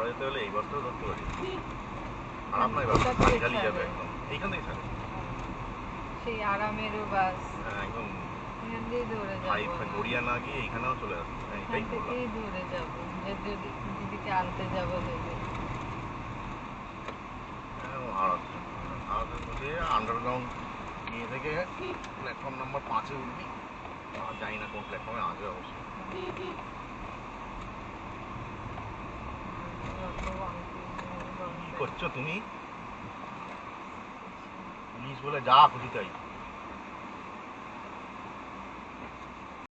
হাওড়া যেতে হলে এই বাসটাও ধরতে পারি। আরাম নয় বাস, খালি যাবে একদম। এইখান থেকে ছাড়ে সেই আরামেরও বাস। হ্যাঁ একদম এখান দিয়ে ধরে যাবো, গড়িয়া না গিয়ে এইখানেও চলে আসবে। এখান থেকেই ধরে যাবো যদি দিদিকে আনতে যাবো ভেবে। হাওড়ার মধ্যে আন্ডারগ্রাউন্ড ইয়ে থেকে প্ল্যাটফর্ম নাম্বার 5-এ উঠবি। জানি না কোন প্ল্যাটফর্মে আসবে অবশ্য। কি করছো তুমি? পুলিশ বলে যা খুশি তাই।